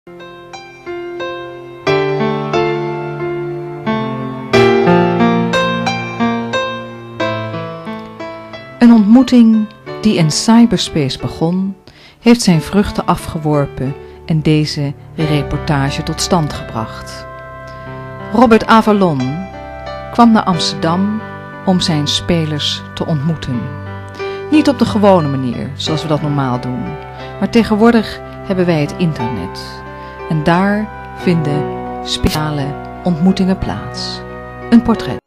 Een ontmoeting die in cyberspace begon, heeft zijn vruchten afgeworpen en deze reportage tot stand gebracht. Robert Avalon kwam naar Amsterdam om zijn spelers te ontmoeten. Niet op de gewone manier, zoals we dat normaal doen, maar tegenwoordig hebben wij het internet. En daar vinden speciale ontmoetingen plaats. Een portret.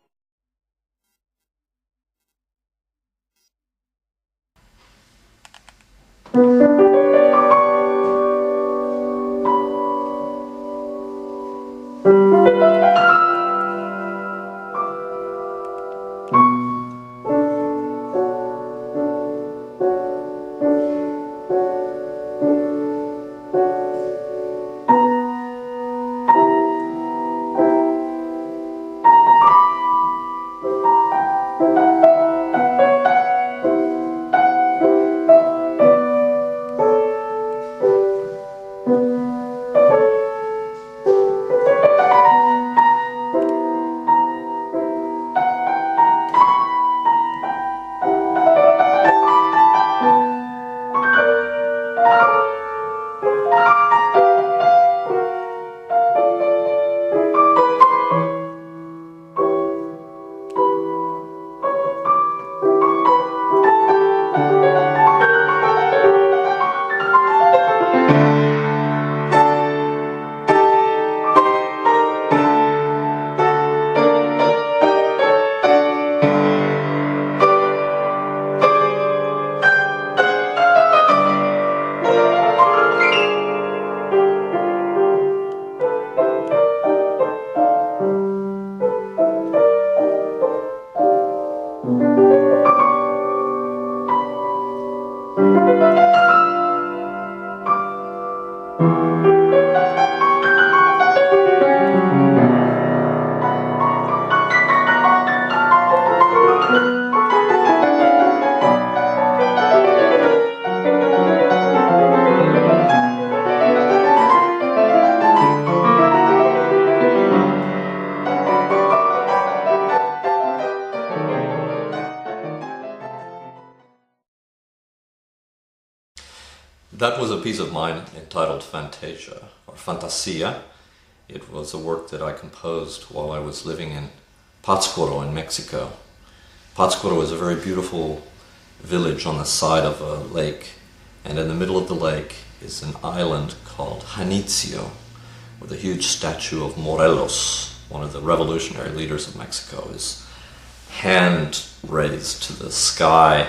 That was a piece of mine entitled Fantasia, or Fantasia. It was a work that I composed while I was living in Pátzcuaro in Mexico. Pátzcuaro is a very beautiful village on the side of a lake, and in the middle of the lake is an island called Janitzio, with a huge statue of Morelos, one of the revolutionary leaders of Mexico, his hand raised to the sky.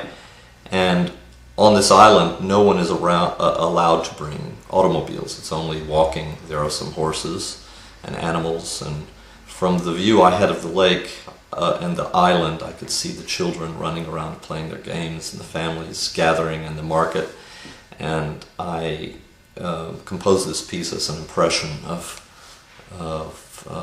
And on this island, no one is allowed to bring automobiles. It's only walking. There are some horses and animals, and from the view I had of the lake and the island, I could see the children running around playing their games and the families gathering in the market. And I composed this piece as an impression of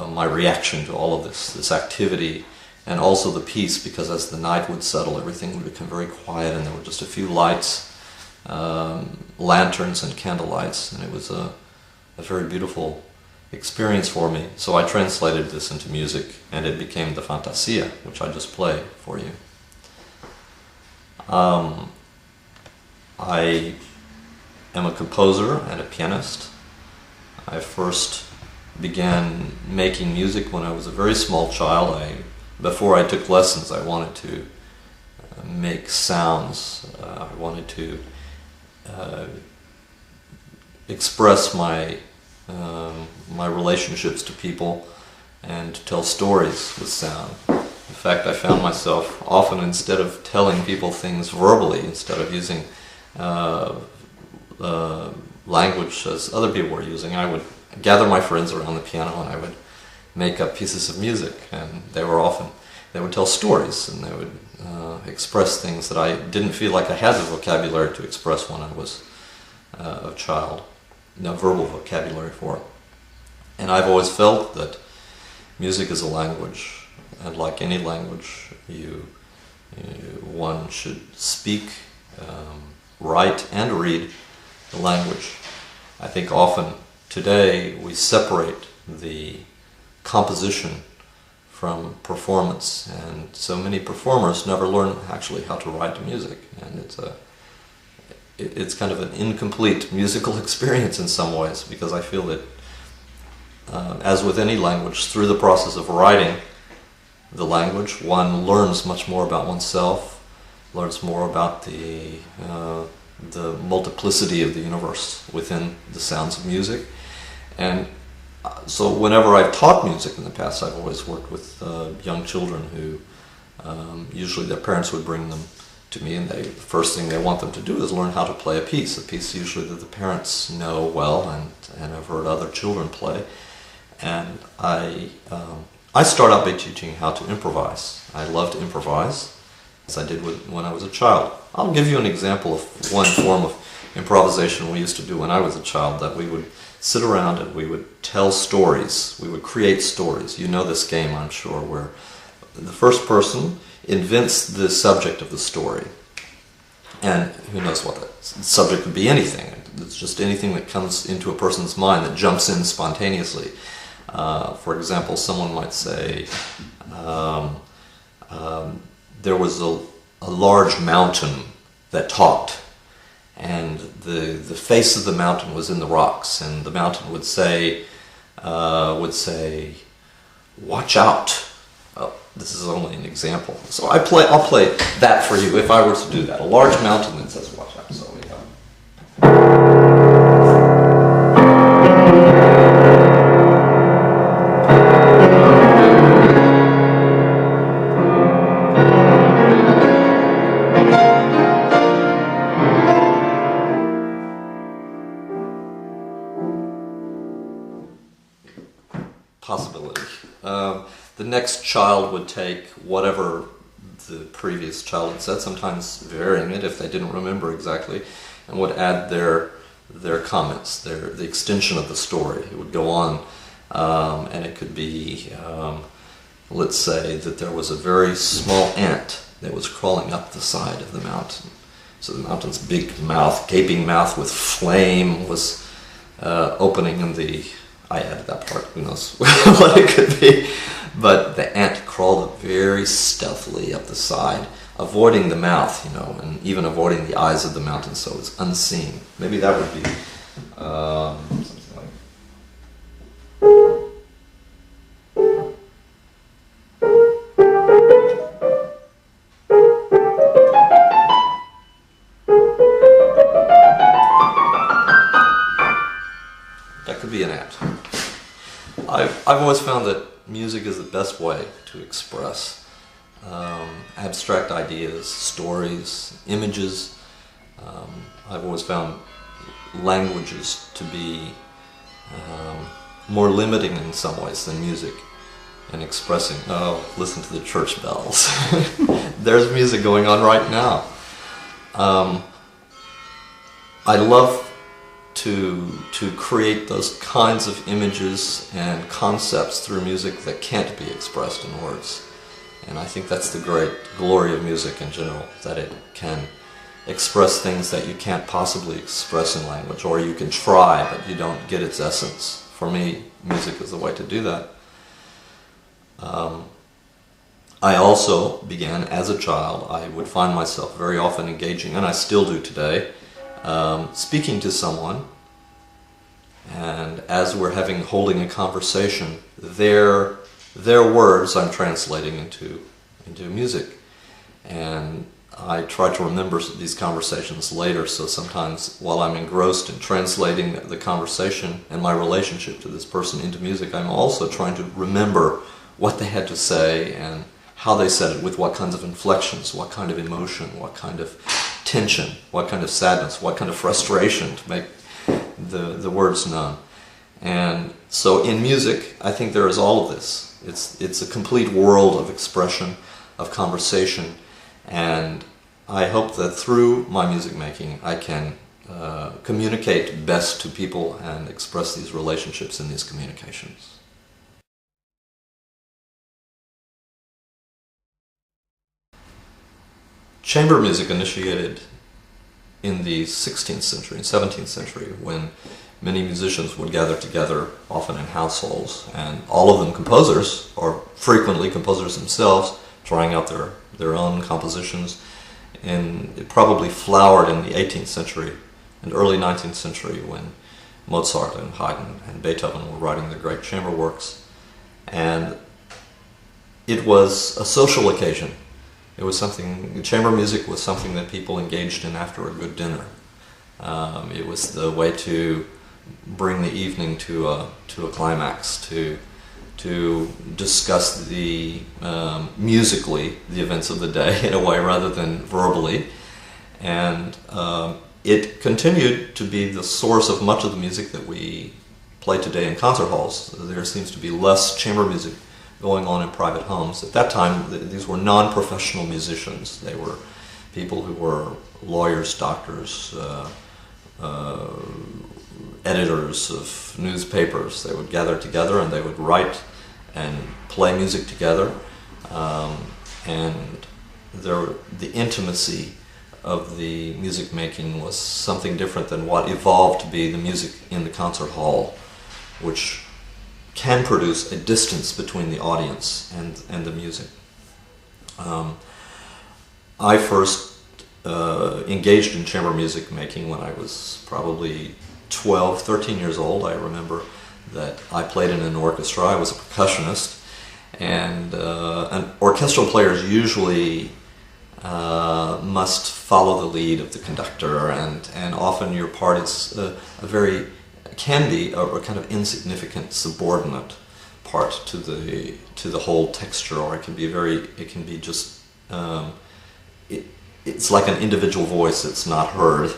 my reaction to all of this activity. And also the piece, because as the night would settle, everything would become very quiet, and there were just a few lights, lanterns and candlelights, and it was a very beautiful experience for me. So I translated this into music, and it became the Fantasia, which I just play for you. I am a composer and a pianist. I first began making music when I was a very small child. Before I took lessons, I wanted to make sounds. I wanted to express my relationships to people and to tell stories with sound. In fact, I found myself often, instead of telling people things verbally, instead of using language as other people were using, I would gather my friends around the piano and I would make up pieces of music, and they would tell stories, and they would express things that I didn't feel like I had the vocabulary to express when I was a child, no verbal vocabulary for it. And I've always felt that music is a language, and like any language, one should speak, write and read the language. I think often today we separate the composition from performance, and so many performers never learn actually how to write music, and it's kind of an incomplete musical experience in some ways, because I feel that as with any language, through the process of writing the language, one learns much more about oneself, learns more about the multiplicity of the universe within the sounds of music. And so whenever I've taught music in the past, I've always worked with young children who usually their parents would bring them to me, and the first thing they want them to do is learn how to play a piece usually that the parents know well and have heard other children play. And I start out by teaching how to improvise. I love to improvise, as I did when I was a child. I'll give you an example of one form of improvisation we used to do when I was a child, that we would sit around and we would tell stories. We would create stories. You know this game, I'm sure, where the first person invents the subject of the story. And who knows what the subject could be, anything. It's just anything that comes into a person's mind that jumps in spontaneously. For example, someone might say, there was a large mountain that talked, and the face of the mountain was in the rocks, and the mountain would say, "Watch out." Oh, this is only an example. So I'll play that for you if I were to do that. A large mountain that says, "Watch out." So we go. Possibility. The next child would take whatever the previous child had said, sometimes varying it if they didn't remember exactly, and would add their comments, the extension of the story. It would go on, and it could be, let's say that there was a very small ant that was crawling up the side of the mountain. So the mountain's big mouth, gaping mouth with flame was opening in I added that part, who knows what it could be. But the ant crawled very stealthily up the side, avoiding the mouth, and even avoiding the eyes of the mountain, so it's unseen. Maybe that would be something like... That could be an ant. I've always found that music is the best way to express abstract ideas, stories, images. I've always found languages to be more limiting in some ways than music in expressing. Oh, listen to the church bells. There's music going on right now. I love to create those kinds of images and concepts through music that can't be expressed in words. And I think that's the great glory of music in general, that it can express things that you can't possibly express in language, or you can try, but you don't get its essence. For me, music is the way to do that. I also began, as a child, I would find myself very often engaging, and I still do today, speaking to someone, and as we're holding a conversation, their words I'm translating into music, and I try to remember these conversations later. So sometimes while I'm engrossed in translating the conversation and my relationship to this person into music, I'm also trying to remember what they had to say and how they said it, with what kinds of inflections, what kind of emotion, what kind of tension, what kind of sadness, what kind of frustration, to make the words known. And so in music, I think there is all of this. It's a complete world of expression, of conversation, and I hope that through my music making I can communicate best to people and express these relationships in these communications. Chamber music initiated in the 16th century, 17th century, when many musicians would gather together, often in households, and all of them composers, or frequently composers themselves, trying out their own compositions. And it probably flowered in the 18th century and early 19th century when Mozart and Haydn and Beethoven were writing their great chamber works. And it was a social occasion. It was something, chamber music was something that people engaged in after a good dinner. It was the way to bring the evening to a climax, to discuss the musically the events of the day in a way rather than verbally, and it continued to be the source of much of the music that we play today in concert halls. There seems to be less chamber music going on in private homes. At that time, these were non-professional musicians. They were people who were lawyers, doctors, editors of newspapers. They would gather together and they would write and play music together, and the intimacy of the music making was something different than what evolved to be the music in the concert hall, which can produce a distance between the audience and the music. I first engaged in chamber music making when I was probably 12, 13 years old. I remember that I played in an orchestra. I was a percussionist, and orchestral players usually must follow the lead of the conductor, and often your part is can be a kind of insignificant subordinate part to the whole texture, or it can be just it's like an individual voice that's not heard.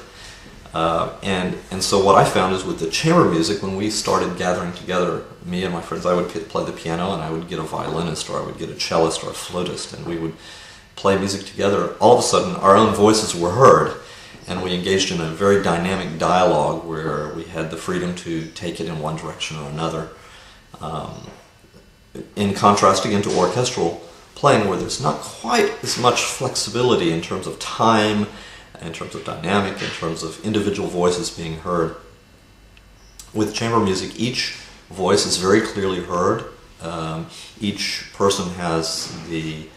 And so what I found is with the chamber music, when we started gathering together, me and my friends, I would play the piano, and I would get a violinist, or I would get a cellist or a flautist, and we would play music together. All of a sudden our own voices were heard, and we engaged in a very dynamic dialogue where we had the freedom to take it in one direction or another. In contrast again to orchestral playing, where there's not quite as much flexibility in terms of time, in terms of dynamic, in terms of individual voices being heard. With chamber music, each voice is very clearly heard. Each person has the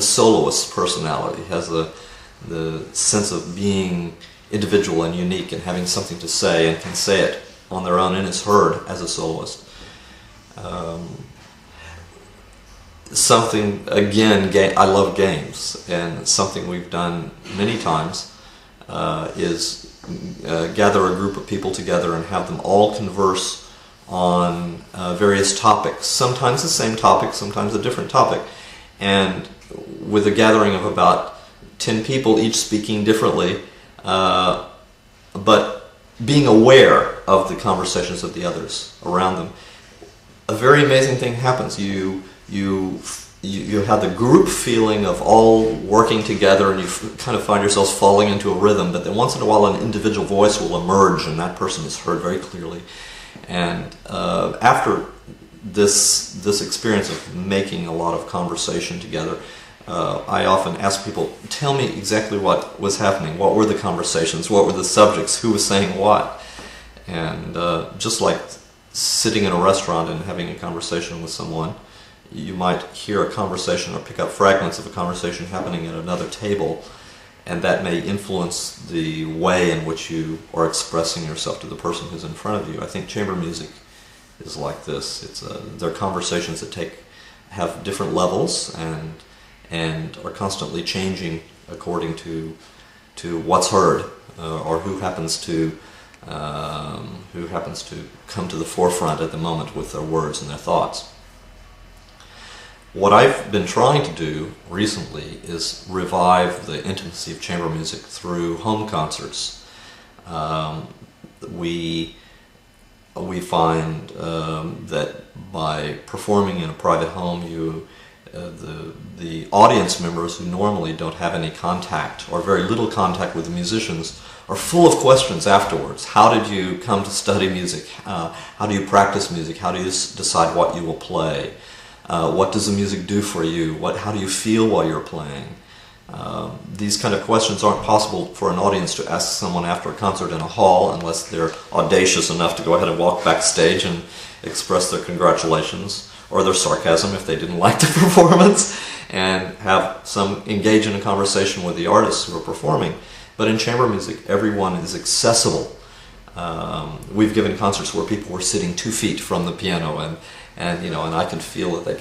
soloist's personality, has the sense of being individual and unique and having something to say, and can say it on their own and is heard as a soloist. Something, again, I love games, and something we've done many times is gather a group of people together and have them all converse on various topics, sometimes the same topic, sometimes a different topic, and with a gathering of about 10 people, each speaking differently, but being aware of the conversations of the others around them. A very amazing thing happens. You have the group feeling of all working together, and you kind of find yourselves falling into a rhythm, but then once in a while an individual voice will emerge, and that person is heard very clearly. And after this experience of making a lot of conversation together, I often ask people, tell me exactly what was happening, what were the conversations, what were the subjects, who was saying what. And just like sitting in a restaurant and having a conversation with someone, you might hear a conversation or pick up fragments of a conversation happening at another table, and that may influence the way in which you are expressing yourself to the person who's in front of you. I think chamber music is like this. They're conversations that have different levels and are constantly changing according to what's heard, or who happens to come to the forefront at the moment with their words and their thoughts. What I've been trying to do recently is revive the intimacy of chamber music through home concerts. We find that by performing in a private home, the audience members who normally don't have any contact or very little contact with the musicians are full of questions afterwards. How did you come to study music? How do you practice music? How do you decide what you will play? What does the music do for you? How do you feel while you're playing? These kind of questions aren't possible for an audience to ask someone after a concert in a hall unless they're audacious enough to go ahead and walk backstage and express their congratulations or their sarcasm if they didn't like the performance, and have some engage in a conversation with the artists who are performing. But in chamber music, everyone is accessible. We've given concerts where people were sitting 2 feet from the piano, and you know, and I could feel that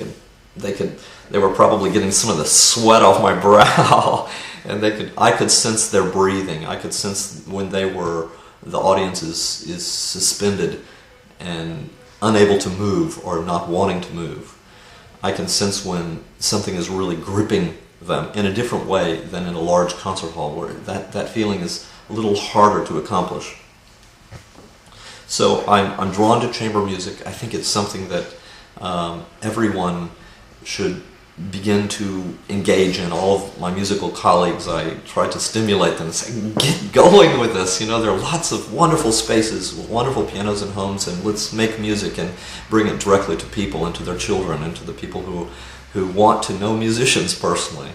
they were probably getting some of the sweat off my brow, and I could sense their breathing. I could sense when the audience is suspended and unable to move or not wanting to move. I can sense when something is really gripping them in a different way than in a large concert hall, where that feeling is a little harder to accomplish. So I'm drawn to chamber music. I think it's something that everyone should begin to engage in. All of my musical colleagues, I try to stimulate them and say, get going with this. You know, there are lots of wonderful spaces with wonderful pianos and homes, and let's make music and bring it directly to people and to their children and to the people who want to know musicians personally.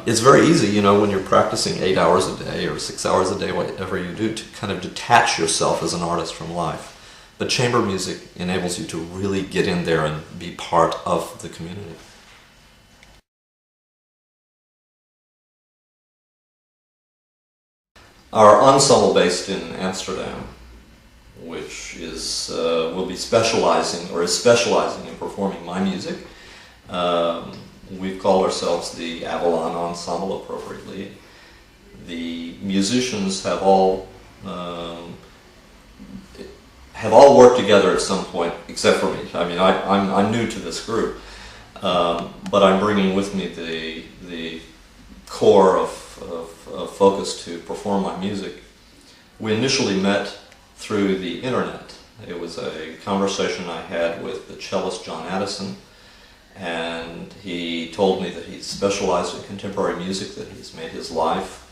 It's very easy, you know, when you're practicing 8 hours a day or 6 hours a day, whatever you do, to kind of detach yourself as an artist from life. But chamber music enables you to really get in there and be part of the community. Our ensemble based in Amsterdam, which will be specializing in performing my music. We've called ourselves the Avalon Ensemble appropriately. The musicians have all worked together at some point, except for me. I mean, I'm new to this group, but I'm bringing with me the core of focus to perform my music. We initially met through the internet. It was a conversation I had with the cellist John Addison, and he told me that he specialized in contemporary music, that he's made his life,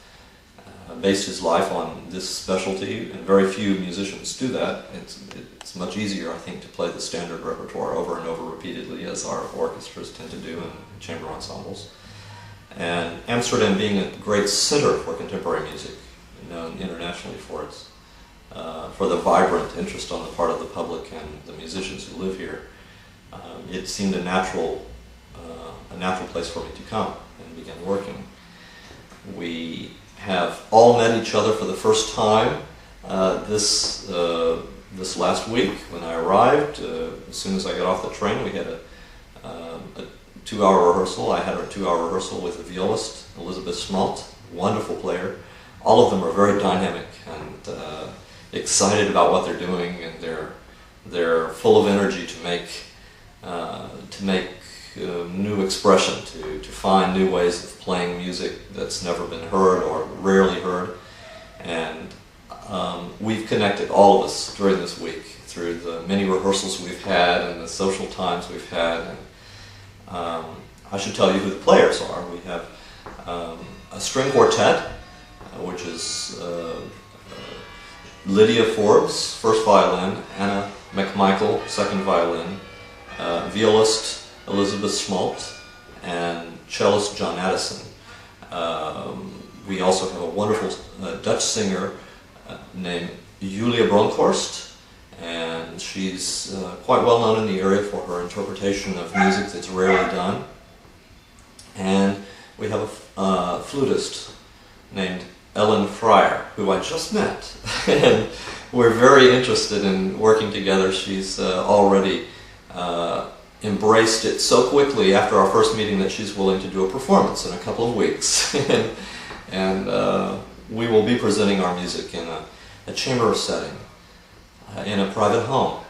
based his life on this specialty, and very few musicians do that. It's much easier, I think, to play the standard repertoire over and over repeatedly, as our orchestras tend to do in chamber ensembles. And Amsterdam being a great center for contemporary music, known internationally for the vibrant interest on the part of the public and the musicians who live here, it seemed a natural place for me to come and begin working. We have all met each other for the first time this last week when I arrived. As soon as I got off the train, we had a 2-hour rehearsal. I had a 2-hour rehearsal with the violist, Elizabeth Smalt, wonderful player. All of them are very dynamic and excited about what they're doing, and they're full of energy to make new expression, to find new ways of playing music that's never been heard or rarely heard. And we've connected, all of us, during this week through the many rehearsals we've had and the social times we've had. And I should tell you who the players are. We have a string quartet, which is Lydia Forbes, first violin, Anna McMichael, second violin, violist Elizabeth Smalt, and cellist John Addison. We also have a wonderful Dutch singer named Julia Bronkhorst, and she's quite well known in the area for her interpretation of music that's rarely done. And we have a flutist named Ellen Fryer, who I just met, and we're very interested in working together. She's already embraced it so quickly after our first meeting that she's willing to do a performance in a couple of weeks. and we will be presenting our music in a chamber setting, in a private home,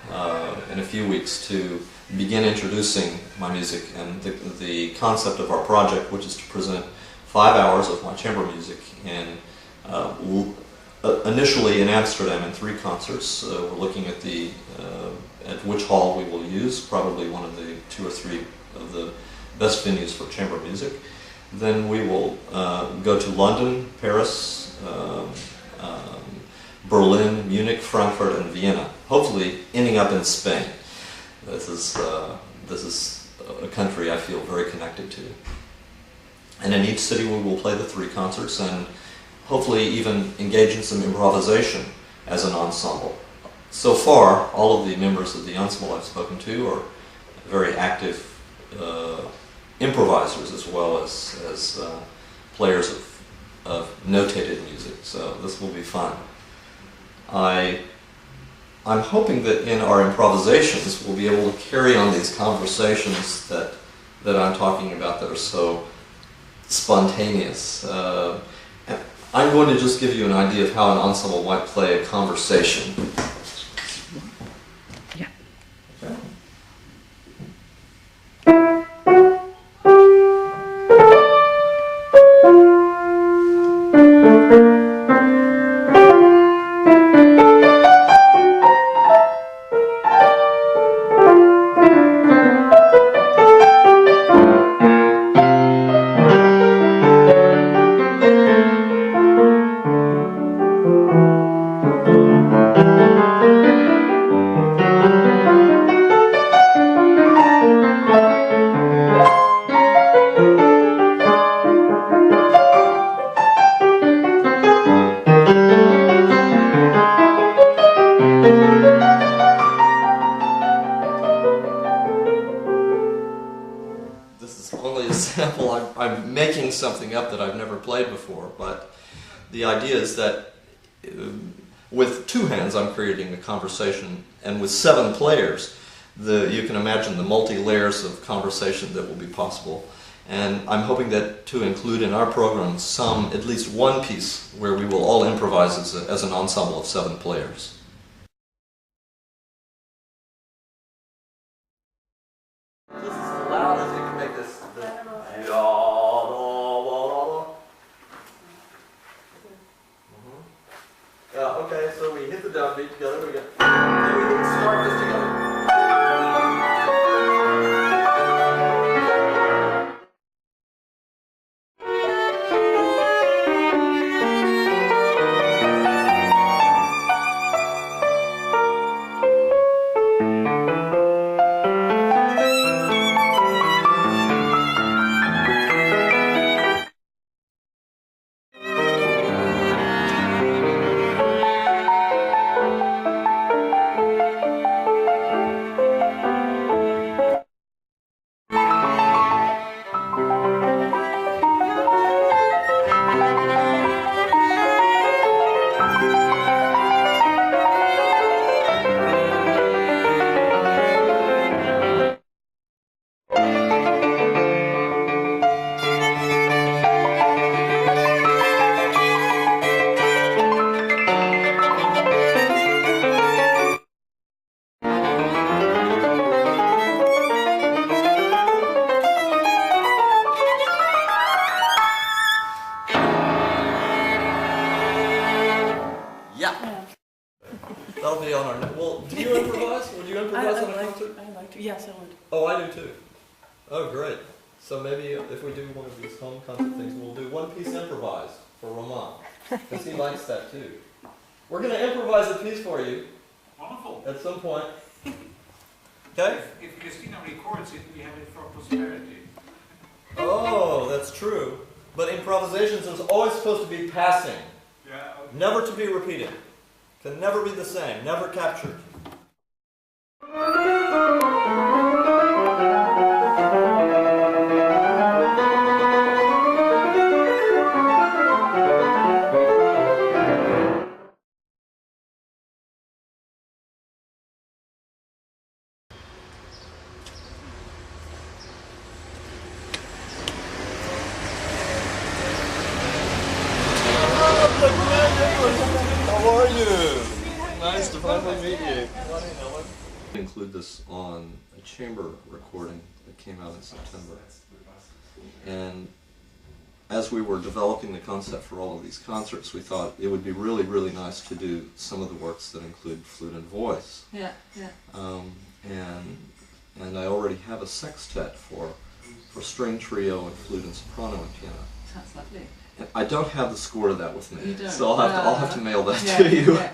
in a few weeks, to begin introducing my music and the concept of our project, which is to present 5 hours of my chamber music initially in Amsterdam in 3 concerts. We're looking at which hall we will use, probably one of the 2 or 3 of the best venues for chamber music. Then we will go to London, Paris, Berlin, Munich, Frankfurt, and Vienna, hopefully ending up in Spain. This is a country I feel very connected to. And in each city we will play the 3 concerts and hopefully even engage in some improvisation as an ensemble. So far, all of the members of the ensemble I've spoken to are very active improvisers as well as players of notated music, so this will be fun. I'm hoping that in our improvisations we'll be able to carry on these conversations that I'm talking about that are so spontaneous. I'm going to just give you an idea of how an ensemble might play a conversation. Yeah. Okay. I'm making something up that I've never played before, but the idea is that with 2 hands I'm creating a conversation, and with 7 players you can imagine the multi-layers of conversation that will be possible. And I'm hoping that to include in our program at least one piece where we will all improvise as an ensemble of 7 players. This is as loud as you can make this. Okay, so we hit the downbeat together. We start this together. That'll be on our next. Well, do you improvise? Would you improvise on a concert? I like to. Yes, I would. Oh, I do too. Oh, great. So maybe if we do one of these home concert things, we'll do one piece improvised for Roman, because he likes that too. We're going to improvise a piece for you. Wonderful. At some point. Okay? If Christina records it, we have it for posterity. Oh, that's true. But improvisations is always supposed to be passing. Yeah. Okay. Never to be repeated. Can never be the same. Never captured. How are you? Nice to finally meet you. Include this on a chamber recording that came out in September. And as we were developing the concept for all of these concerts, we thought it would be really, really nice to do some of the works that include flute and voice. Yeah, yeah. And I already have a sextet for string trio and flute and soprano and piano. Sounds lovely. I don't have the score to that with me, You don't? so I'll have to mail that Yeah, to you. yeah.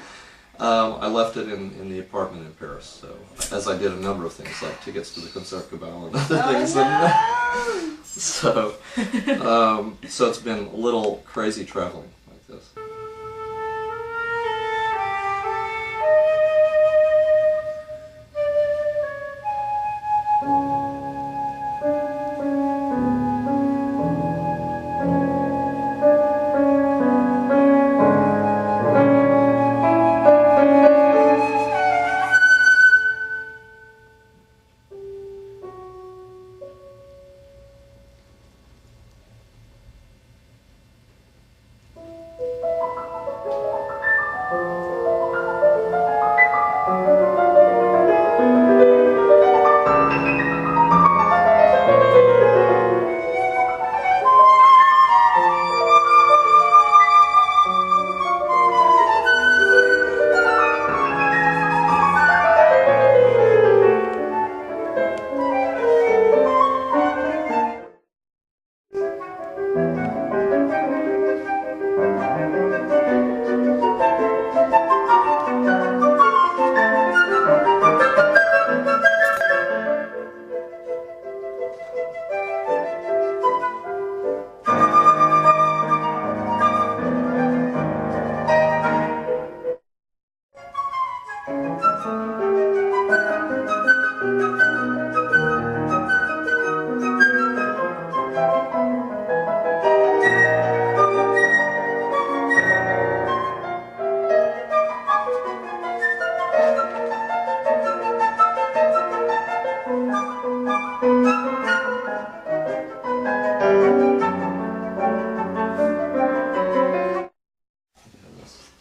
I left it in the apartment in Paris, so as I did a number of things like tickets to the Concertgebouw and other things. No! So, so it's been a little crazy traveling like this.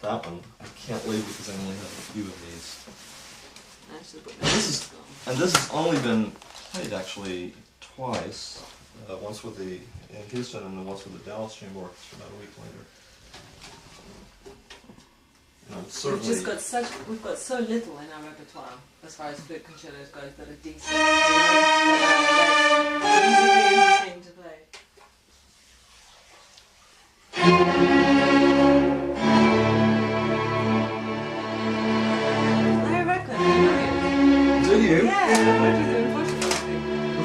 That one I can't leave because I only have a few of these. And this has only been played actually twice. Once with the in Houston and then once with the Dallas Chamber Orchestra about a week later. We've got so little in our repertoire as far as flute concertos goes that are decent. Musically interesting to play. I reckon. Do you? Yeah, I've worked with him in Portugal.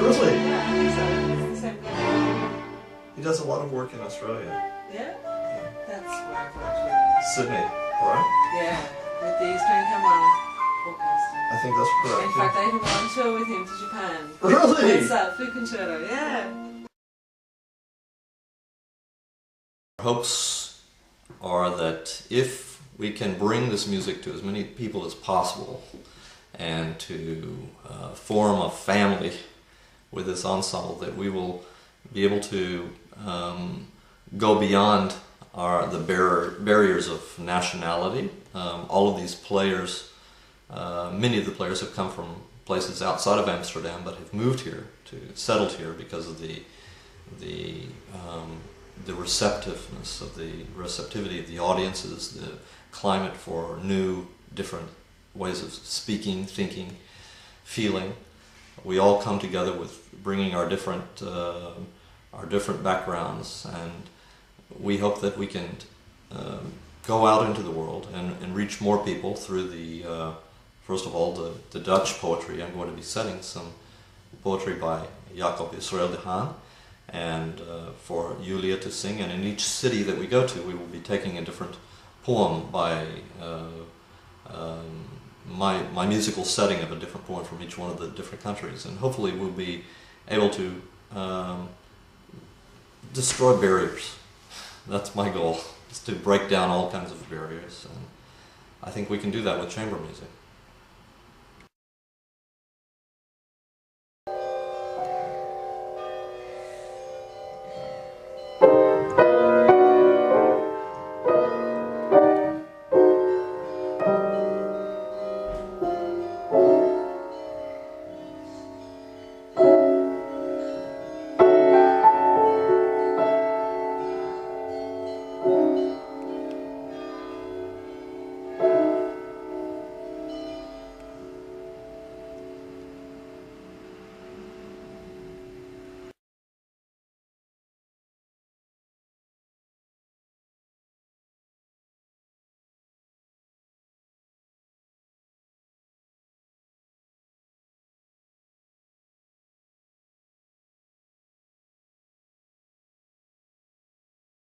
Really? Yeah, I think so. It's the same guy. He does a lot of work in Australia. Yeah? That's where I've worked with. Sydney, right? Yeah, with the String Camera Orchestra. I think that's correct. In fact, I even went on tour with him to Japan. Really? It's that flute concerto, yeah. Our hopes are that if we can bring this music to as many people as possible and to form a family with this ensemble, that we will be able to go beyond the barriers of nationality. All of these players, many of the players have come from places outside of Amsterdam but have moved here, settled here because of the receptivity of the audiences, the climate for new, different ways of speaking, thinking, feeling. We all come together with bringing our different backgrounds, and we hope that we can go out into the world and reach more people through the, first of all, the Dutch poetry. I'm going to be setting some poetry by Jacob Israel de Haan, and for Julia to sing, and in each city that we go to we will be taking a different poem by my musical setting of a different poem from each one of the different countries, and hopefully we'll be able to destroy barriers. That's my goal, is to break down all kinds of barriers, and I think we can do that with chamber music.